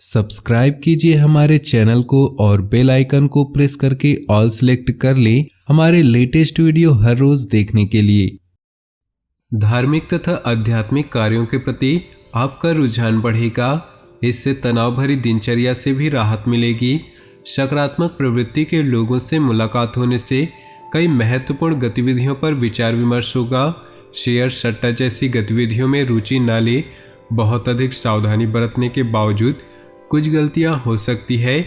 Subscribe कीजिए हमारे channel को और बेल आइकन को प्रेस करके ऑल सेलेक्ट कर लें हमारे लेटेस्ट वीडियो हर रोज देखने के लिए। धार्मिक तथा आध्यात्मिक कार्यों के प्रति आपका रुझान बढ़ेगा। इससे तनाव भरी दिनचर्या से भी राहत मिलेगी। सकारात्मक प्रवृत्ति के लोगों से मुलाकात होने से कई महत्वपूर्ण गतिविधियों पर विचार विमर्श होगा। शेयर सट्टा जैसी गतिविधियों में रुचि न ले। बहुत अधिक सावधानी बरतने के बावजूद कुछ गलतियां हो सकती है।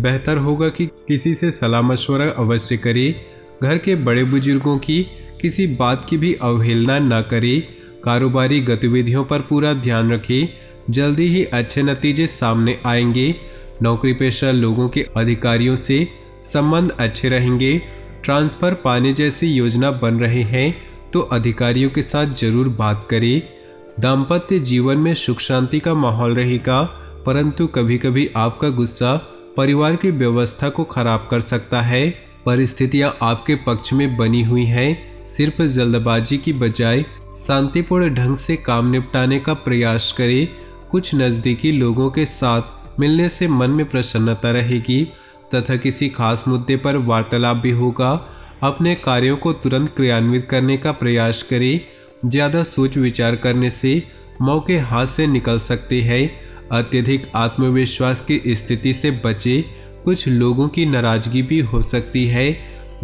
बेहतर होगा कि किसी से सलाह मशवरा अवश्य करें। घर के बड़े बुजुर्गों की किसी बात की भी अवहेलना न करें। कारोबारी गतिविधियों पर पूरा ध्यान रखें। जल्दी ही अच्छे नतीजे सामने आएंगे। नौकरी पेशा लोगों के अधिकारियों से संबंध अच्छे रहेंगे। ट्रांसफर पाने जैसी योजना बन रहे हैं तो अधिकारियों के साथ जरूर बात करें। दाम्पत्य जीवन में सुख शांति का माहौल रहेगा, परंतु कभी कभी आपका गुस्सा परिवार की व्यवस्था को खराब कर सकता है। परिस्थितियां आपके पक्ष में बनी हुई हैं। सिर्फ जल्दबाजी की बजाय शांतिपूर्ण ढंग से काम निपटाने का प्रयास करें। कुछ नज़दीकी लोगों के साथ मिलने से मन में प्रसन्नता रहेगी तथा किसी खास मुद्दे पर वार्तालाप भी होगा। अपने कार्यों को तुरंत क्रियान्वित करने का प्रयास करें। ज़्यादा सोच विचार करने से मौके हाथ से निकल सकते हैं। अत्यधिक आत्मविश्वास की स्थिति से बचे। कुछ लोगों की नाराजगी भी हो सकती है।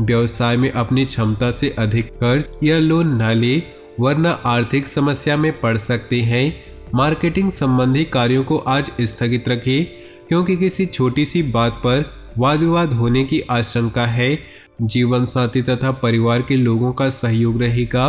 व्यवसाय में अपनी क्षमता से अधिक कर्ज या लोन न ले, वरना आर्थिक समस्या में पड़ सकते हैं। मार्केटिंग संबंधी कार्यों को आज स्थगित रखें, क्योंकि किसी छोटी सी बात पर वाद विवाद होने की आशंका है। जीवन साथी तथा परिवार के लोगों का सहयोग रहेगा।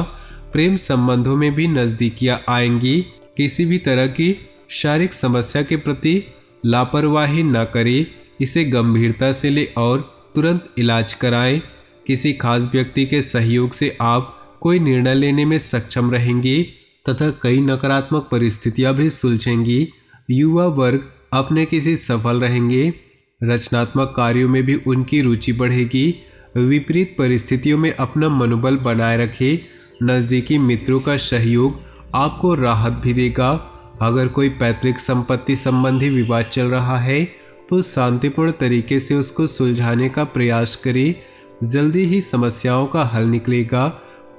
प्रेम संबंधों में भी नजदीकियां आएंगी। किसी भी तरह की शारीरिक समस्या के प्रति लापरवाही न करें। इसे गंभीरता से ले और तुरंत इलाज कराएं। किसी खास व्यक्ति के सहयोग से आप कोई निर्णय लेने में सक्षम रहेंगे तथा कई नकारात्मक परिस्थितियां भी सुलझेंगी। युवा वर्ग अपने किसी सफल रहेंगे। रचनात्मक कार्यों में भी उनकी रुचि बढ़ेगी। विपरीत परिस्थितियों में अपना मनोबल बनाए रखें। नज़दीकी मित्रों का सहयोग आपको राहत भी देगा। अगर कोई पैतृक संपत्ति संबंधी विवाद चल रहा है तो शांतिपूर्ण तरीके से उसको सुलझाने का प्रयास करें। जल्दी ही समस्याओं का हल निकलेगा।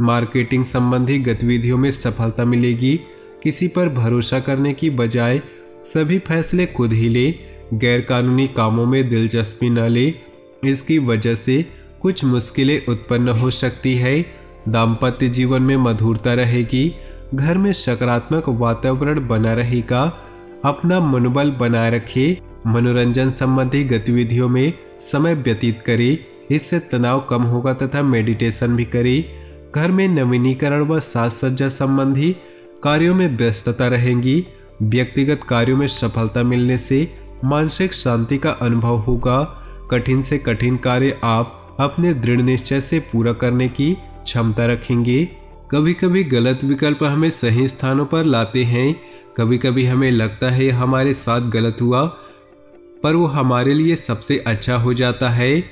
मार्केटिंग संबंधी गतिविधियों में सफलता मिलेगी। किसी पर भरोसा करने की बजाय सभी फैसले खुद ही ले। गैरकानूनी कामों में दिलचस्पी न ले, इसकी वजह से कुछ मुश्किलें उत्पन्न हो सकती है। दाम्पत्य जीवन में मधुरता रहेगी। घर में सकारात्मक वातावरण बना रहेगा। अपना मनोबल बनाए रखें। मनोरंजन संबंधी गतिविधियों में समय व्यतीत करें, इससे तनाव कम होगा तथा मेडिटेशन भी करें। घर में नवीनीकरण व साज सज्जा संबंधी कार्यों में व्यस्तता रहेगी। व्यक्तिगत कार्यों में सफलता मिलने से मानसिक शांति का अनुभव होगा। कठिन से कठिन कार्य आप अपने दृढ़ निश्चय से पूरा करने की क्षमता रखेंगे। कभी कभी गलत विकल्प हमें सही स्थानों पर लाते हैं। कभी कभी हमें लगता है हमारे साथ गलत हुआ, पर वो हमारे लिए सबसे अच्छा हो जाता है।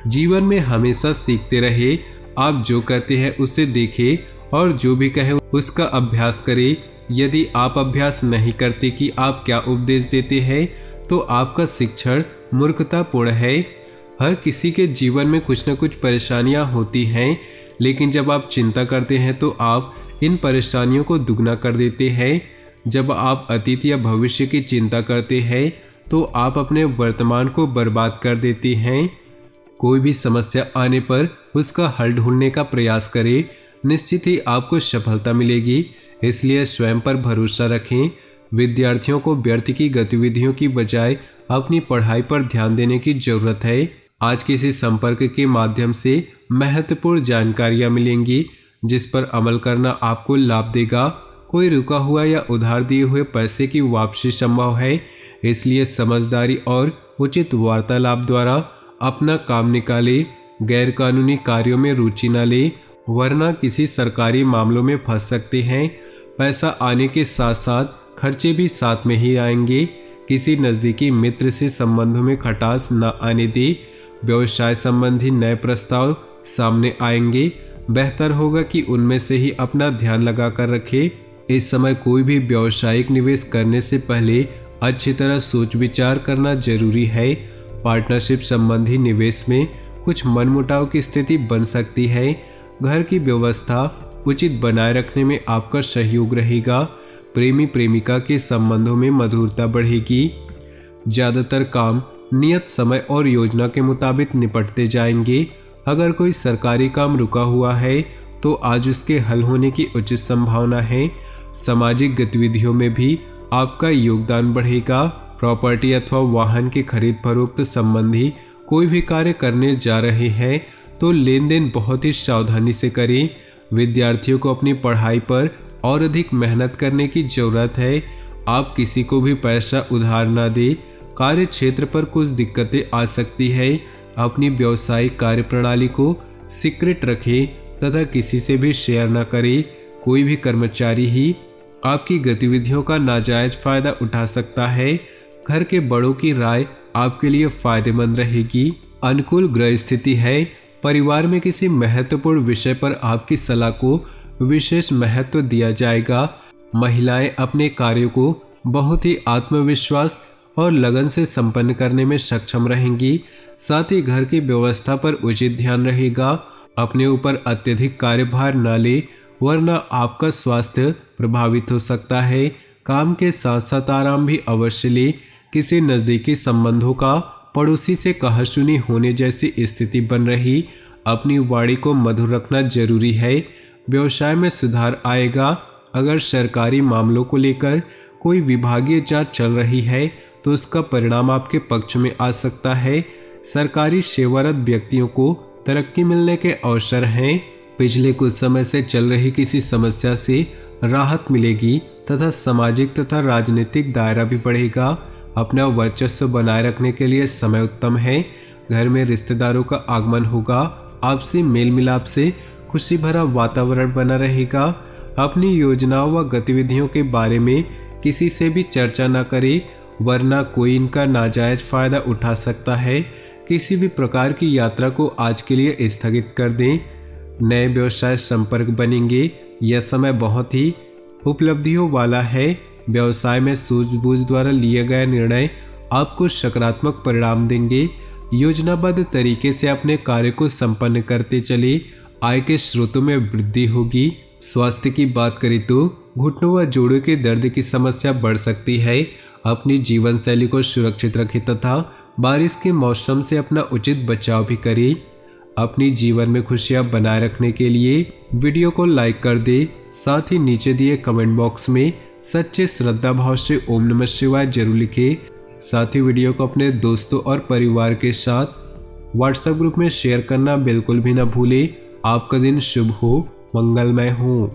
जीवन में हमेशा सीखते रहे। आप जो कहते हैं उसे देखें और जो भी कहें उसका अभ्यास करें। यदि आप अभ्यास नहीं करते कि आप क्या उपदेश देते हैं तो आपका शिक्षण मूर्खतापूर्ण है। हर किसी के जीवन में कुछ न कुछ परेशानियां होती हैं, लेकिन जब आप चिंता करते हैं तो आप इन परेशानियों को दुगना कर देते हैं। जब आप अतीत या भविष्य की चिंता करते हैं तो आप अपने वर्तमान को बर्बाद कर देते हैं। कोई भी समस्या आने पर उसका हल ढूंढने का प्रयास करें। निश्चित ही आपको सफलता मिलेगी, इसलिए स्वयं पर भरोसा रखें। विद्यार्थियों को व्यर्थ की गतिविधियों की बजाय अपनी पढ़ाई पर ध्यान देने की जरूरत है। आज किसी संपर्क के माध्यम से महत्वपूर्ण जानकारियां मिलेंगी, जिस पर अमल करना आपको लाभ देगा। कोई रुका हुआ या उधार दिए हुए पैसे की वापसी संभव है, इसलिए समझदारी और उचित वार्तालाप द्वारा अपना काम निकाले। गैरकानूनी कार्यों में रुचि न ले, वरना किसी सरकारी मामलों में फंस सकते हैं। पैसा आने के साथ साथ खर्चे भी साथ में ही आएंगे। किसी नज़दीकी मित्र से संबंधों में खटास न आने दे। व्यवसाय संबंधी नए प्रस्ताव सामने आएंगे। बेहतर होगा कि उनमें से ही अपना ध्यान लगा कर रखें। इस समय कोई भी व्यावसायिक निवेश करने से पहले अच्छी तरह सोच विचार करना जरूरी है। पार्टनरशिप संबंधी निवेश में कुछ मनमुटाव की स्थिति बन सकती है। घर की व्यवस्था उचित बनाए रखने में आपका सहयोग रहेगा। प्रेमी प्रेमिका के संबंधों में मधुरता बढ़ेगी। ज़्यादातर काम नियत समय और योजना के मुताबिक निपटते जाएंगे। अगर कोई सरकारी काम रुका हुआ है तो आज उसके हल होने की उचित संभावना है। सामाजिक गतिविधियों में भी आपका योगदान बढ़ेगा। प्रॉपर्टी अथवा वाहन की खरीद फरोख्त संबंधी कोई भी कार्य करने जा रहे हैं तो लेन देन बहुत ही सावधानी से करें। विद्यार्थियों को अपनी पढ़ाई पर और अधिक मेहनत करने की जरूरत है। आप किसी को भी पैसा उधार न दें। कार्य क्षेत्र पर कुछ दिक्कतें आ सकती है। अपनी व्यावसायिक कार्य प्रणाली को सीक्रेट रखें तथा किसी से भी शेयर न करें। कोई भी कर्मचारी ही आपकी गतिविधियों का नाजायज फायदा उठा सकता है। घर के बड़ों की राय आपके लिए फायदेमंद रहेगी। अनुकूल ग्रह स्थिति है। परिवार में किसी महत्वपूर्ण विषय पर आपकी सलाह को विशेष महत्व दिया जाएगा। महिलाएं अपने कार्यों को बहुत ही आत्मविश्वास और लगन से संपन्न करने में सक्षम रहेंगी। साथ ही घर की व्यवस्था पर उचित ध्यान रहेगा। अपने ऊपर अत्यधिक कार्यभार न ले वरना आपका स्वास्थ्य प्रभावित हो सकता है। काम के साथ साथ आराम भी अवश्य ले। किसी नज़दीकी संबंधों का पड़ोसी से कहासुनी होने जैसी स्थिति बन रही। अपनी वाणी को मधुर रखना जरूरी है। व्यवसाय में सुधार आएगा। अगर सरकारी मामलों को लेकर कोई विभागीय जांच चल रही है तो उसका परिणाम आपके पक्ष में आ सकता है। सरकारी सेवारत व्यक्तियों को तरक्की मिलने के अवसर हैं। पिछले कुछ समय से चल रही किसी समस्या से राहत मिलेगी तथा सामाजिक तथा राजनीतिक दायरा भी बढ़ेगा। अपना वर्चस्व बनाए रखने के लिए समय उत्तम है। घर में रिश्तेदारों का आगमन होगा। आपसी मेल मिलाप से खुशी भरा वातावरण बना रहेगा। अपनी योजनाओं व गतिविधियों के बारे में किसी से भी चर्चा न करें वरना कोई इनका नाजायज फायदा उठा सकता है। किसी भी प्रकार की यात्रा को आज के लिए स्थगित कर दें। नए व्यवसाय संपर्क बनेंगे। यह समय बहुत ही उपलब्धियों वाला है। व्यवसाय में सूझबूझ द्वारा लिए गए निर्णय आपको सकारात्मक परिणाम देंगे। योजनाबद्ध तरीके से अपने कार्य को संपन्न करते चले। आय के स्रोतों में वृद्धि होगी। स्वास्थ्य की बात करें तो घुटनों व जोड़ों के दर्द की समस्या बढ़ सकती है। अपनी जीवन शैली को सुरक्षित रखें तथा बारिश के मौसम से अपना उचित बचाव भी करें। अपनी जीवन में खुशियां बनाए रखने के लिए वीडियो को लाइक कर दे। साथ ही नीचे दिए कमेंट बॉक्स में सच्चे श्रद्धा भाव से ओम नमः शिवाय जरूर लिखें। साथ ही वीडियो को अपने दोस्तों और परिवार के साथ व्हाट्सएप ग्रुप में शेयर करना बिल्कुल भी ना भूलें। आपका दिन शुभ हो, मंगलमय हो।